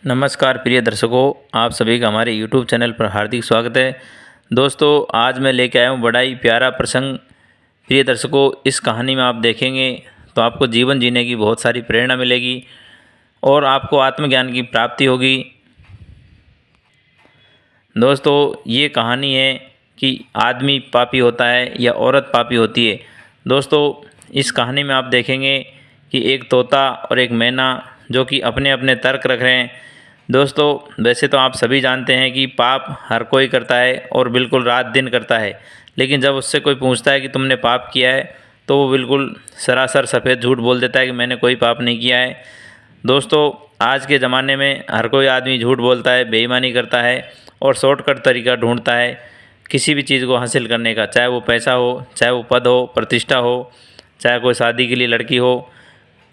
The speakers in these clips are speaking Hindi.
नमस्कार प्रिय दर्शकों, आप सभी का हमारे YouTube चैनल पर हार्दिक स्वागत है। दोस्तों, आज मैं लेके आया हूँ बड़ा ही प्यारा प्रसंग। प्रिय दर्शकों, इस कहानी में आप देखेंगे तो आपको जीवन जीने की बहुत सारी प्रेरणा मिलेगी और आपको आत्मज्ञान की प्राप्ति होगी। दोस्तों, ये कहानी है कि आदमी पापी होता है या औरत पापी होती है। दोस्तों, इस कहानी में आप देखेंगे कि एक तोता और एक मैना जो कि अपने अपने तर्क रख रहे हैं। दोस्तों, वैसे तो आप सभी जानते हैं कि पाप हर कोई करता है और बिल्कुल रात दिन करता है, लेकिन जब उससे कोई पूछता है कि तुमने पाप किया है तो वो बिल्कुल सरासर सफ़ेद झूठ बोल देता है कि मैंने कोई पाप नहीं किया है। दोस्तों, आज के ज़माने में हर कोई आदमी झूठ बोलता है, बेईमानी करता है और शॉर्टकट तरीका ढूंढता है किसी भी चीज़ को हासिल करने का, चाहे वो पैसा हो, चाहे वो पद हो, प्रतिष्ठा हो, चाहे कोई शादी के लिए लड़की हो।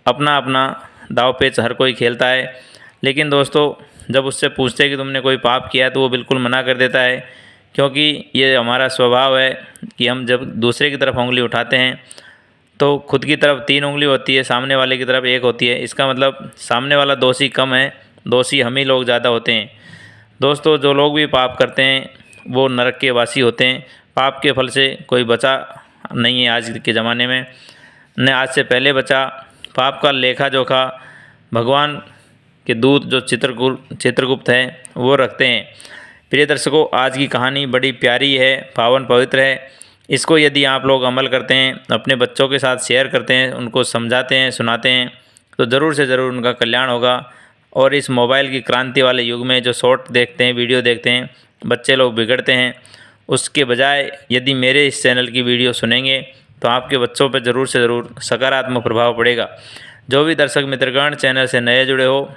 अपना अपना दाव पेच हर कोई खेलता है। लेकिन दोस्तों, जब उससे पूछते हैं कि तुमने कोई पाप किया है तो वो बिल्कुल मना कर देता है, क्योंकि ये हमारा स्वभाव है कि हम जब दूसरे की तरफ उंगली उठाते हैं तो खुद की तरफ 3 उंगली होती है, सामने वाले की तरफ 1 होती है। इसका मतलब सामने वाला दोषी कम है, दोषी हम ही लोग ज़्यादा होते हैं। दोस्तों, जो लोग भी पाप करते हैं वो नरक के वासी होते हैं। पाप के फल से कोई बचा नहीं है आज के ज़माने में, न आज से पहले बचा। पाप का लेखा जोखा भगवान के दूत जो चित्रगुप्त हैं वो रखते हैं। प्रिय दर्शकों, आज की कहानी बड़ी प्यारी है, पावन पवित्र है। इसको यदि आप लोग अमल करते हैं, अपने बच्चों के साथ शेयर करते हैं, उनको समझाते हैं, सुनाते हैं, तो ज़रूर से ज़रूर उनका कल्याण होगा। और इस मोबाइल की क्रांति वाले युग में जो शॉर्ट देखते हैं, वीडियो देखते हैं, बच्चे लोग बिगड़ते हैं। उसके बजाय यदि मेरे इस चैनल की वीडियो सुनेंगे तो आपके बच्चों पर ज़रूर से ज़रूर सकारात्मक प्रभाव पड़ेगा। जो भी दर्शक मित्रगण चैनल से नए जुड़े हो,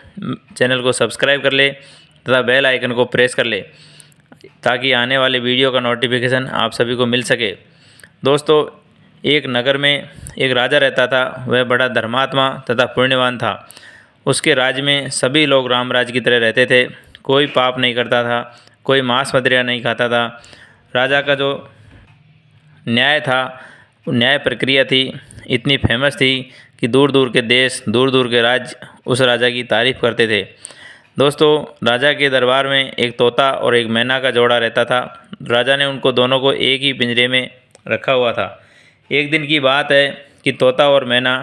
चैनल को सब्सक्राइब कर ले तथा बेल आइकन को प्रेस कर ले ताकि आने वाले वीडियो का नोटिफिकेशन आप सभी को मिल सके। दोस्तों, एक नगर में एक राजा रहता था। वह बड़ा धर्मात्मा तथा पुण्यवान था। उसके राज्य में सभी लोग रामराज की तरह रहते थे। कोई पाप नहीं करता था, कोई मांस मदिरा नहीं खाता था। राजा का जो न्याय था, न्याय प्रक्रिया थी, इतनी फेमस थी कि दूर दूर के देश, दूर दूर के राज्य उस राजा की तारीफ़ करते थे। दोस्तों, राजा के दरबार में एक तोता और एक मैना का जोड़ा रहता था। राजा ने उनको दोनों को एक ही पिंजरे में रखा हुआ था। एक दिन की बात है कि तोता और मैना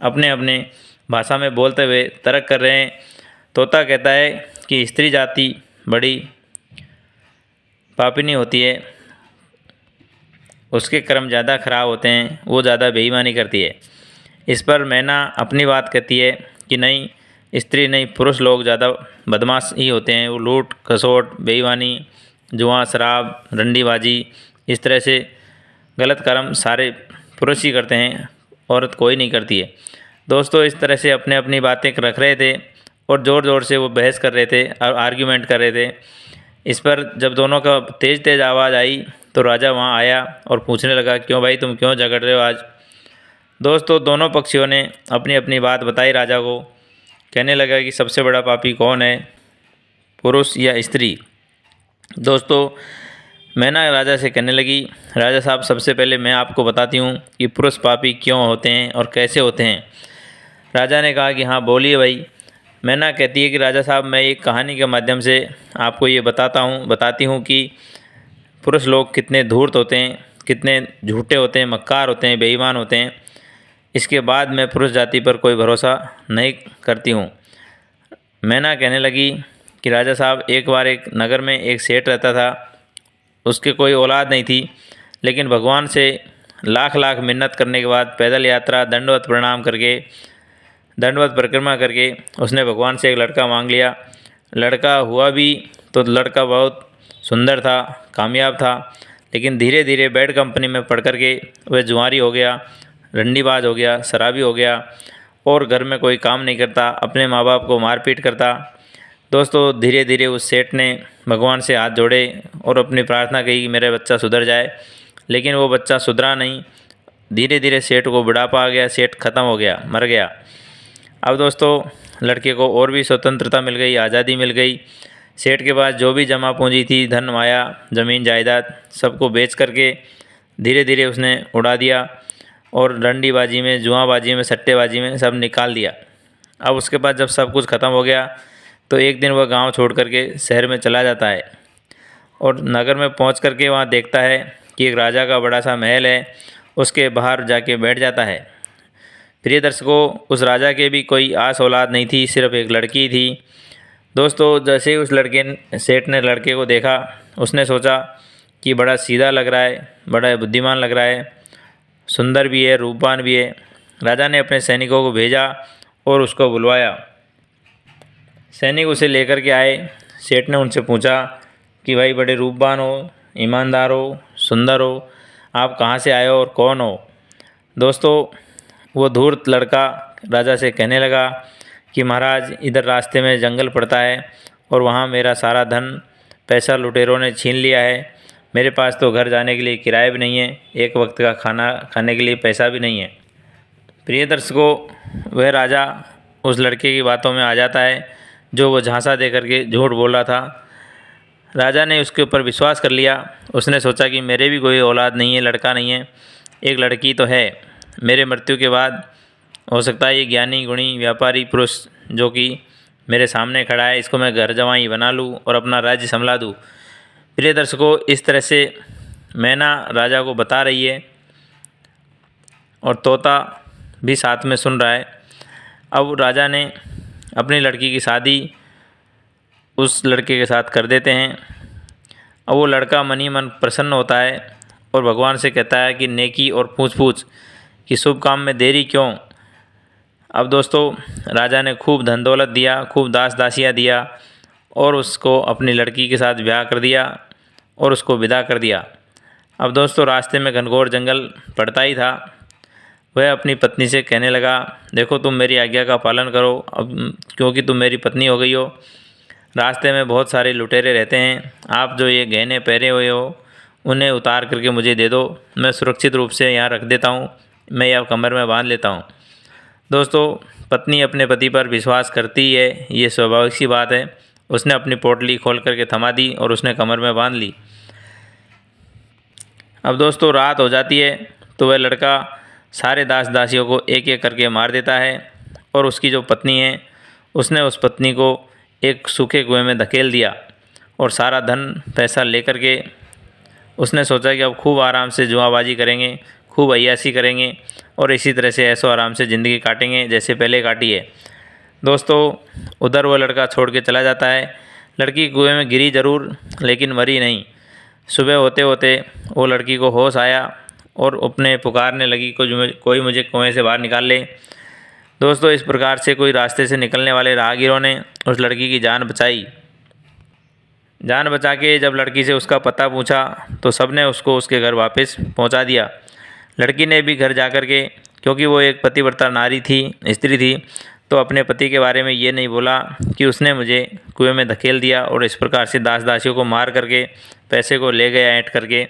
अपने अपने भाषा में बोलते हुए तर्क कर रहे हैं। तोता कहता है कि स्त्री जाति बड़ी पापिनी होती है, उसके कर्म ज़्यादा खराब होते हैं, वो ज़्यादा बेईमानी करती है। इस पर मैना अपनी बात कहती है कि नहीं, स्त्री नहीं, पुरुष लोग ज़्यादा बदमाश ही होते हैं। वो लूट खसोट, बेईमानी, जुआ, शराब, रंडीबाजी, इस तरह से गलत कर्म सारे पुरुष ही करते हैं, औरत कोई नहीं करती है। दोस्तों, इस तरह से अपने अपनी बातें रख रहे थे और ज़ोर ज़ोर से वो बहस कर रहे थे और आर्ग्यूमेंट कर रहे थे। इस पर जब दोनों का तेज़ तेज़ आवाज़ आई तो राजा वहाँ आया और पूछने लगा, क्यों भाई, तुम क्यों झगड़ रहे हो आज? दोस्तों, दोनों पक्षियों ने अपनी अपनी बात बताई राजा को। कहने लगा कि सबसे बड़ा पापी कौन है, पुरुष या स्त्री? दोस्तों, मैना राजा से कहने लगी, राजा साहब, सबसे पहले मैं आपको बताती हूँ कि पुरुष पापी क्यों होते हैं और कैसे होते हैं। राजा ने कहा कि हाँ, बोलिए भाई। मैना कहती है कि राजा साहब, मैं एक कहानी के माध्यम से आपको ये बताती हूँ कि पुरुष लोग कितने धूर्त होते हैं, कितने झूठे होते हैं, मक्कार होते हैं, बेईमान होते हैं। इसके बाद मैं पुरुष जाति पर कोई भरोसा नहीं करती हूँ। मैना कहने लगी कि राजा साहब, एक बार एक नगर में एक सेठ रहता था। उसके कोई औलाद नहीं थी, लेकिन भगवान से लाख लाख मिन्नत करने के बाद पैदल यात्रा, दंडवत प्रणाम करके, दंडवत परिक्रमा करके उसने भगवान से एक लड़का मांग लिया। लड़का हुआ भी तो लड़का बहुत सुंदर था, कामयाब था, लेकिन धीरे धीरे बैड कंपनी में पढ़ कर के वह जुआरी हो गया, रंडीबाज हो गया, शराबी हो गया और घर में कोई काम नहीं करता, अपने माँ बाप को मारपीट करता। दोस्तों, धीरे धीरे उस सेठ ने भगवान से हाथ जोड़े और अपनी प्रार्थना की कि मेरा बच्चा सुधर जाए, लेकिन वो बच्चा सुधरा नहीं। धीरे धीरे सेठ को बुढ़ापा आ गया, सेठ ख़त्म हो गया, मर गया। अब दोस्तों, लड़के को और भी स्वतंत्रता मिल गई, आज़ादी मिल गई। सेठ के पास जो भी जमा पूंजी थी, धन माया, ज़मीन जायदाद, सबको बेच करके धीरे धीरे उसने उड़ा दिया और रंडीबाजी में, जुआबाजी में, सट्टेबाजी में सब निकाल दिया। अब उसके बाद जब सब कुछ ख़त्म हो गया तो एक दिन वह गांव छोड़ करके शहर में चला जाता है और नगर में पहुंच करके वहां देखता है कि एक राजा का बड़ा सा महल है, उसके बाहर जाके बैठ जाता है। प्रिय दर्शकों, उस राजा के भी कोई आस औलाद नहीं थी, सिर्फ एक लड़की थी। दोस्तों, जैसे ही उस लड़के सेठ ने लड़के को देखा, उसने सोचा कि बड़ा सीधा लग रहा है, बड़ा बुद्धिमान लग रहा है, सुंदर भी है, रूपवान भी है। राजा ने अपने सैनिकों को भेजा और उसको बुलवाया। सैनिक उसे लेकर के आए। सेठ ने उनसे पूछा कि भाई बड़े रूपवान हो, ईमानदार हो, सुंदर हो, आप कहाँ से आए हो और कौन हो? दोस्तों, वो धूर्त लड़का राजा से कहने लगा कि महाराज, इधर रास्ते में जंगल पड़ता है और वहाँ मेरा सारा धन पैसा लुटेरों ने छीन लिया है। मेरे पास तो घर जाने के लिए किराया भी नहीं है, एक वक्त का खाना खाने के लिए पैसा भी नहीं है। प्रिय दर्शकों, वह राजा उस लड़के की बातों में आ जाता है जो वो झांसा दे करके झूठ बोल रहा था। राजा ने उसके ऊपर विश्वास कर लिया। उसने सोचा कि मेरे भी कोई औलाद नहीं है, लड़का नहीं है, एक लड़की तो है। मेरे मृत्यु के बाद हो सकता है ये ज्ञानी गुणी व्यापारी पुरुष जो कि मेरे सामने खड़ा है, इसको मैं घर जवाई बना लूँ और अपना राज्य संभला दूँ। प्रिय दर्शकों, इस तरह से मैना राजा को बता रही है और तोता भी साथ में सुन रहा है। अब राजा ने अपनी लड़की की शादी उस लड़के के साथ कर देते हैं। अब वो लड़का मन ही मन प्रसन्न होता है और भगवान से कहता है कि नेकी और पूछ पूछ कि शुभ काम में देरी क्यों। अब दोस्तों, राजा ने खूब धन दौलत दिया, खूब दास दासियाँ दिया और उसको अपनी लड़की के साथ ब्याह कर दिया और उसको विदा कर दिया। अब दोस्तों, रास्ते में घनघोर जंगल पड़ता ही था। वह अपनी पत्नी से कहने लगा, देखो तुम मेरी आज्ञा का पालन करो, अब क्योंकि तुम मेरी पत्नी हो गई हो। रास्ते में बहुत सारे लुटेरे रहते हैं, आप जो ये गहने पहने हुए हो उन्हें उतार करके मुझे दे दो, मैं सुरक्षित रूप से यहाँ रख देता हूँ, मैं यह कमर में बांध लेता हूँ। दोस्तों, पत्नी अपने पति पर विश्वास करती है, ये स्वाभाविक सी बात है। उसने अपनी पोटली खोल करके थमा दी और उसने कमर में बांध ली। अब दोस्तों, रात हो जाती है तो वह लड़का सारे दास दासियों को एक एक करके मार देता है और उसकी जो पत्नी है उसने उस पत्नी को एक सूखे कुएं में धकेल दिया और सारा धन पैसा लेकर के उसने सोचा कि अब खूब आराम से जुआबाजी करेंगे, खूब अय्याशी करेंगे और इसी तरह से ऐसो आराम से ज़िंदगी काटेंगे जैसे पहले काटी है। दोस्तों, उधर वो लड़का छोड़ के चला जाता है। लड़की कुएं में गिरी ज़रूर, लेकिन मरी नहीं। सुबह होते होते वो लड़की को होश आया और अपने पुकारने लगी, कोई मुझे कुएं से बाहर निकाल ले। दोस्तों, इस प्रकार से कोई रास्ते से निकलने वाले राहगीरों ने उस लड़की की जान बचाई। जान बचा के जब लड़की से उसका पता पूछा तो सबने उसको उसके घर वापस पहुंचा दिया। लड़की ने भी घर जाकर के, क्योंकि वो एक पतिव्रता नारी थी, स्त्री थी, तो अपने पति के बारे में ये नहीं बोला कि उसने मुझे कुएं में धकेल दिया और इस प्रकार से दास दासियों को मार करके पैसे को ले गया ऐंठ करके।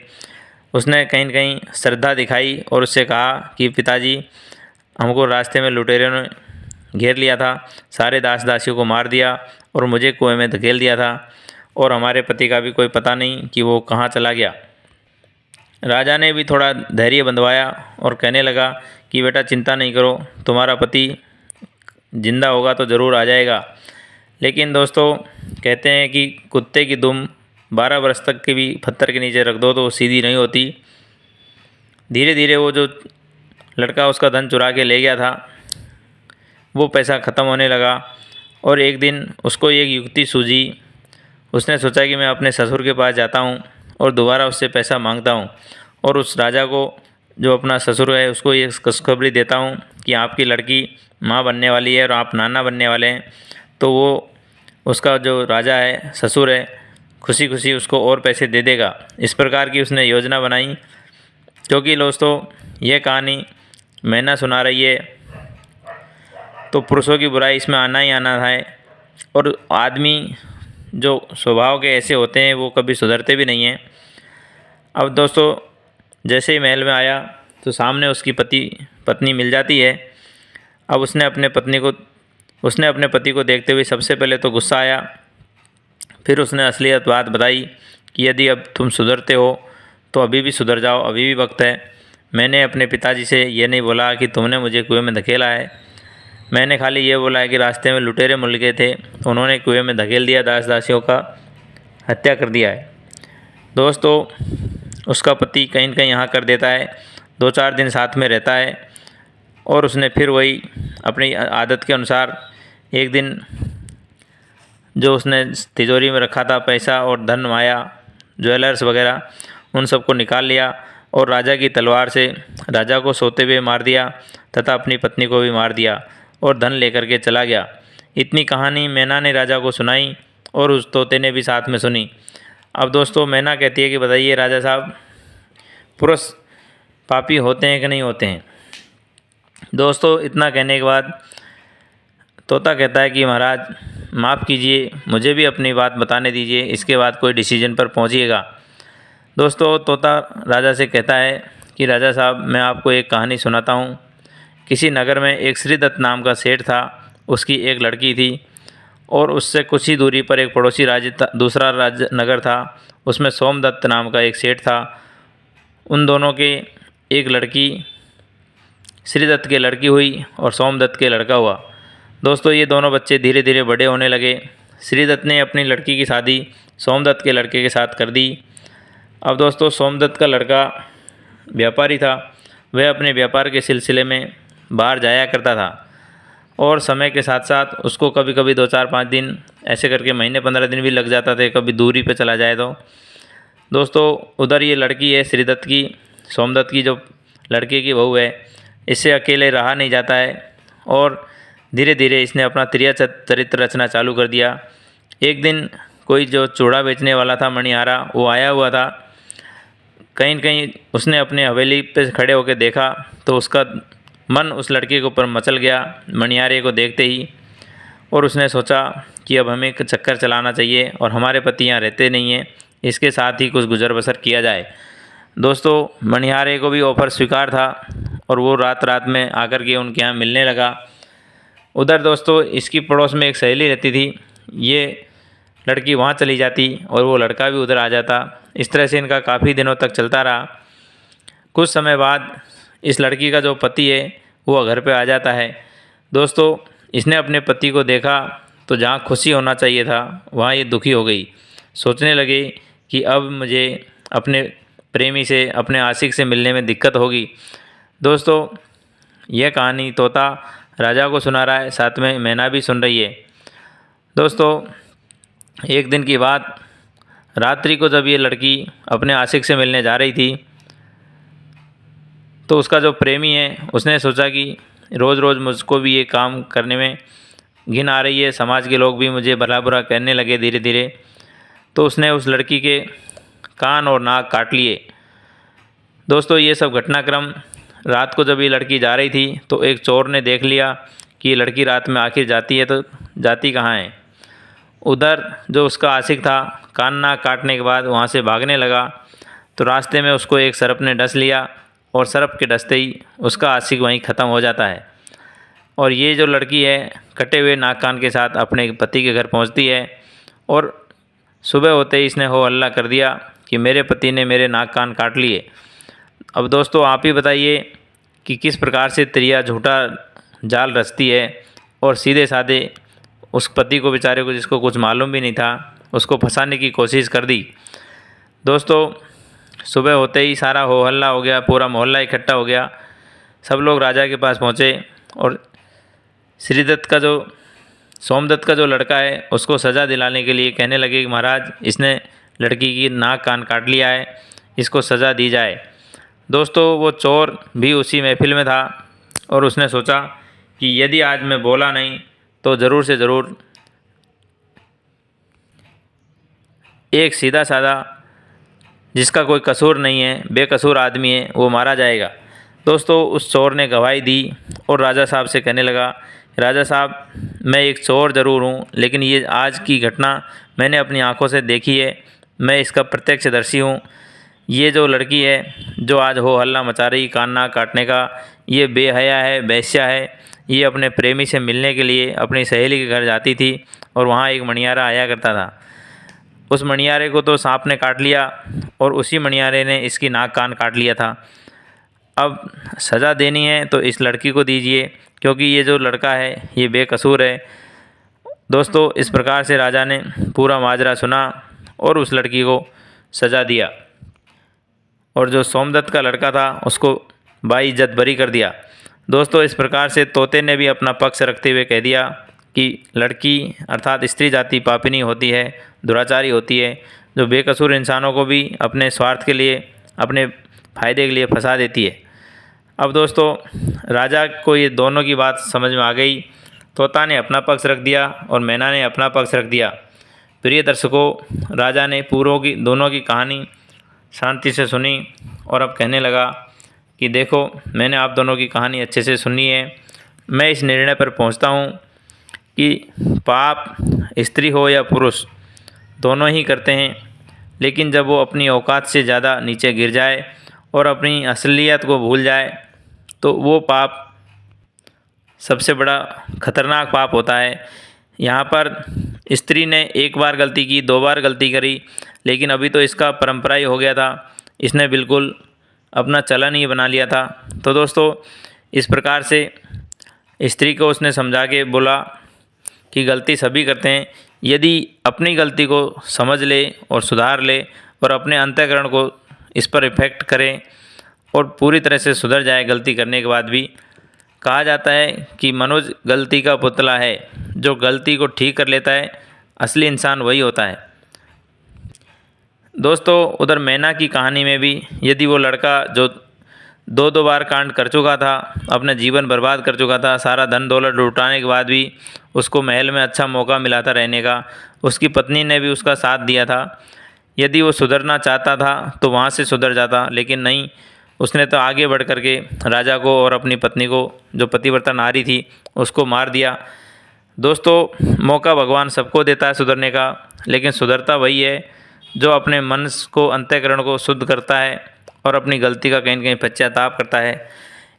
उसने कहीं न कहीं श्रद्धा दिखाई और उससे कहा कि पिताजी, हमको रास्ते में लुटेरों ने घेर लिया था, सारे दास दासियों को मार दिया और मुझे कुएं में धकेल दिया था और हमारे पति का भी कोई पता नहीं कि वो कहाँ चला गया। राजा ने भी थोड़ा धैर्य बंधवाया और कहने लगा कि बेटा चिंता नहीं करो, तुम्हारा पति जिंदा होगा तो ज़रूर आ जाएगा। लेकिन दोस्तों, कहते हैं कि कुत्ते की दुम 12 वर्ष तक के भी पत्थर के नीचे रख दो तो सीधी नहीं होती। धीरे धीरे वो जो लड़का उसका धन चुरा के ले गया था वो पैसा ख़त्म होने लगा और एक दिन उसको एक युक्ति सूझी। उसने सोचा कि मैं अपने ससुर के पास जाता हूँ और दोबारा उससे पैसा मांगता हूँ और उस राजा को, जो अपना ससुर है, उसको ये खुशखबरी देता हूँ कि आपकी लड़की माँ बनने वाली है और आप नाना बनने वाले हैं। तो वो उसका जो राजा है, ससुर है, खुशी खुशी उसको और पैसे दे देगा। इस प्रकार की उसने योजना बनाई। क्योंकि दोस्तों, यह कहानी मैना सुना रही है तो पुरुषों की बुराई इसमें आना ही आना है और आदमी जो स्वभाव के ऐसे होते हैं वो कभी सुधरते भी नहीं हैं। अब दोस्तों, जैसे ही महल में आया तो सामने उसकी पत्नी मिल जाती है। अब उसने अपने पति को देखते हुए सबसे पहले तो गुस्सा आया, फिर उसने असलियत बात बताई कि यदि अब तुम सुधरते हो तो अभी भी सुधर जाओ, अभी भी वक्त है। मैंने अपने पिताजी से ये नहीं बोला कि तुमने मुझे कुएं में धकेला है। मैंने खाली ये बोला है कि रास्ते में लुटेरे मिल गए थे, उन्होंने कुएं में धकेल दिया, दास दासियों का हत्या कर दिया है। दोस्तों उसका पति कहीं न कहीं यहाँ कर देता है, 2-4 दिन साथ में रहता है और उसने फिर वही अपनी आदत के अनुसार एक दिन जो उसने तिजोरी में रखा था पैसा और धन माया ज्वेलर्स वगैरह, उन सबको निकाल लिया और राजा की तलवार से राजा को सोते हुए मार दिया तथा अपनी पत्नी को भी मार दिया और धन लेकर के चला गया। इतनी कहानी मैना ने राजा को सुनाई और उस तोते ने भी साथ में सुनी। अब दोस्तों मैना कहती है कि बताइए राजा साहब, पुरुष पापी होते हैं कि नहीं होते हैं? दोस्तों इतना कहने के बाद तोता कहता है कि महाराज माफ़ कीजिए, मुझे भी अपनी बात बताने दीजिए, इसके बाद कोई डिसीजन पर पहुंचिएगा। दोस्तों तोता राजा से कहता है कि राजा साहब, मैं आपको एक कहानी सुनाता हूँ। किसी नगर में एक श्रीदत्त नाम का सेठ था, उसकी एक लड़की थी और उससे कुछ ही दूरी पर एक पड़ोसी राज्य था, दूसरा राज्य नगर था, उसमें सोमदत्त नाम का एक सेठ था। उन दोनों के एक लड़की श्रीदत्त की लड़की हुई और सोमदत्त के लड़का हुआ। दोस्तों ये दोनों बच्चे धीरे धीरे बड़े होने लगे। श्रीदत्त ने अपनी लड़की की शादी सोमदत्त के लड़के के साथ कर दी। अब दोस्तों सोमदत्त का लड़का व्यापारी था, वह अपने व्यापार के सिलसिले में बाहर जाया करता था और समय के साथ साथ उसको कभी कभी 2-4-5 दिन ऐसे करके महीने 15 दिन भी लग जाता थे, कभी दूरी पे चला जाए तो। दोस्तों उधर ये लड़की है श्रीदत्त की, सोमदत्त की जो लड़के की बहू है, इससे अकेले रहा नहीं जाता है और धीरे धीरे इसने अपना त्रिया चरित्र रचना चालू कर दिया। एक दिन कोई जो चूड़ा बेचने वाला था मणिहारा, वो आया हुआ था। कहीं न कहीं उसने अपने हवेली पे खड़े होकर देखा तो उसका मन उस लड़के के ऊपर मचल गया मणिहारे को देखते ही, और उसने सोचा कि अब हमें एक चक्कर चलाना चाहिए और हमारे पति यहाँ रहते नहीं हैं, इसके साथ ही कुछ गुजर बसर किया जाए। दोस्तों मणिहारे को भी ऑफ़र स्वीकार था और वो रात रात में आकर के उनके यहाँ मिलने लगा। उधर दोस्तों इसकी पड़ोस में एक सहेली रहती थी, ये लड़की वहाँ चली जाती और वो लड़का भी उधर आ जाता। इस तरह से इनका काफ़ी दिनों तक चलता रहा। कुछ समय बाद इस लड़की का जो पति है वो घर पे आ जाता है। दोस्तों इसने अपने पति को देखा तो जहाँ खुशी होना चाहिए था वहाँ ये दुखी हो गई। सोचने लगे कि अब मुझे अपने प्रेमी से, अपने आशिक से मिलने में दिक्कत होगी। दोस्तों यह कहानी तोता राजा को सुना रहा है, साथ में मैना भी सुन रही है। दोस्तों एक दिन की बात, रात्रि को जब ये लड़की अपने आशिक से मिलने जा रही थी तो उसका जो प्रेमी है उसने सोचा कि रोज़ रोज़ मुझको भी ये काम करने में घिन आ रही है, समाज के लोग भी मुझे भला बुरा कहने लगे धीरे धीरे। तो उसने उस लड़की के कान और नाक काट लिए। दोस्तों ये सब घटनाक्रम रात को जब ये लड़की जा रही थी तो एक चोर ने देख लिया कि ये लड़की रात में आखिर जाती है तो जाती कहाँ है। उधर जो उसका आशिक था कान नाक काटने के बाद वहाँ से भागने लगा तो रास्ते में उसको एक सर्प ने डस लिया और सर्प के डसते ही उसका आशिक वहीं ख़त्म हो जाता है। और ये जो लड़की है कटे हुए नाक कान के साथ अपने पति के घर पहुँचती है और सुबह होते ही इसने हो हल्ला कर दिया कि मेरे पति ने मेरे नाक कान काट लिए। अब दोस्तों आप ही बताइए कि किस प्रकार से त्रिया झूठा जाल रचती है और सीधे साधे उस पति को, बेचारे को जिसको कुछ मालूम भी नहीं था, उसको फंसाने की कोशिश कर दी। दोस्तों सुबह होते ही सारा हो हल्ला हो गया, पूरा मोहल्ला इकट्ठा हो गया। सब लोग राजा के पास पहुँचे और श्रीदत्त का जो सोमदत्त का जो लड़का है उसको सज़ा दिलाने के लिए कहने लगे कि महाराज इसने लड़की की नाक कान काट लिया है, इसको सज़ा दी जाए। दोस्तों वो चोर भी उसी महफिल में था और उसने सोचा कि यदि आज मैं बोला नहीं तो ज़रूर से ज़रूर एक सीधा साधा जिसका कोई कसूर नहीं है, बेकसूर आदमी है, वो मारा जाएगा। दोस्तों उस चोर ने गवाही दी और राजा साहब से कहने लगा, राजा साहब मैं एक चोर ज़रूर हूँ लेकिन ये आज की घटना मैंने अपनी आंखों से देखी है, मैं इसका प्रत्यक्षदर्शी हूँ। ये जो लड़की है जो आज हो हल्ला मचा रही कान नाक काटने का, ये बेहया है, बेश्या है। ये अपने प्रेमी से मिलने के लिए अपनी सहेली के घर जाती थी और वहाँ एक मणियारा आया करता था। उस मणियारे को तो सांप ने काट लिया और उसी मणियारे ने इसकी नाक कान काट लिया था। अब सज़ा देनी है तो इस लड़की को दीजिए, क्योंकि ये जो लड़का है ये बेकसूर है। दोस्तों, इस प्रकार से राजा ने पूरा माजरा सुना और उस लड़की को सज़ा दिया, और जो सोमदत्त का लड़का था उसको बाइज्जत बरी कर दिया। दोस्तों, इस प्रकार से तोते ने भी अपना पक्ष रखते हुए कह दिया कि लड़की अर्थात स्त्री जाति पापिनी होती है, दुराचारी होती है, जो बेकसूर इंसानों को भी अपने स्वार्थ के लिए, अपने फ़ायदे के लिए फंसा देती है। अब दोस्तों, राजा को ये दोनों की बात समझ में आ गई। तोता ने अपना पक्ष रख दिया और मैना ने अपना पक्ष रख दिया। प्रिय दर्शकों, राजा ने दोनों की कहानी शांति से सुनी और अब कहने लगा कि देखो, मैंने आप दोनों की कहानी अच्छे से सुनी है। मैं इस निर्णय पर पहुंचता हूं कि पाप स्त्री हो या पुरुष दोनों ही करते हैं, लेकिन जब वो अपनी औकात से ज़्यादा नीचे गिर जाए और अपनी असलियत को भूल जाए तो वो पाप सबसे बड़ा खतरनाक पाप होता है। यहाँ पर स्त्री ने एक बार गलती की, 2 बार गलती करी, लेकिन अभी तो इसका परंपरा ही हो गया था। इसने बिल्कुल अपना चलन ही बना लिया था। तो दोस्तों, इस प्रकार से स्त्री को उसने समझा के बोला कि गलती सभी करते हैं। यदि अपनी गलती को समझ ले और सुधार ले और अपने अंतःकरण को इस पर इफ़ेक्ट करे और पूरी तरह से सुधर जाए गलती करने के बाद भी, कहा जाता है कि मनुज गलती का पुतला है। जो गलती को ठीक कर लेता है, असली इंसान वही होता है। दोस्तों, उधर मैना की कहानी में भी यदि वो लड़का जो 2 बार कांड कर चुका था, अपना जीवन बर्बाद कर चुका था, सारा धन दौलत लुटाने के बाद भी उसको महल में अच्छा मौका मिला था रहने का, उसकी पत्नी ने भी उसका साथ दिया था। यदि वो सुधरना चाहता था तो वहाँ से सुधर जाता, लेकिन नहीं, उसने तो आगे बढ़ कर के राजा को और अपनी पत्नी को, जो पतिव्रता नारी थी, उसको मार दिया। दोस्तों, मौका भगवान सबको देता है सुधरने का, लेकिन सुधरता वही है जो अपने मन को, अंतःकरण को शुद्ध करता है और अपनी गलती का कहीं न कहीं पश्चाताप करता है।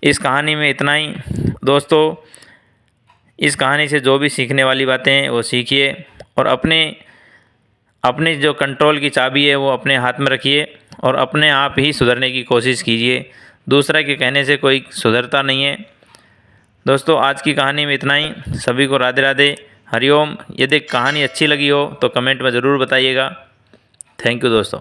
इस कहानी में इतना ही। दोस्तों, इस कहानी से जो भी सीखने वाली बातें हैं वो सीखिए और अपनी जो कंट्रोल की चाबी है वो अपने हाथ में रखिए और अपने आप ही सुधरने की कोशिश कीजिए। दूसरा के कहने से कोई सुधरता नहीं है। दोस्तों, आज की कहानी में इतना ही। सभी को राधे राधे, हरिओम। यदि कहानी अच्छी लगी हो तो कमेंट में ज़रूर बताइएगा। थैंक यू दोस्तों।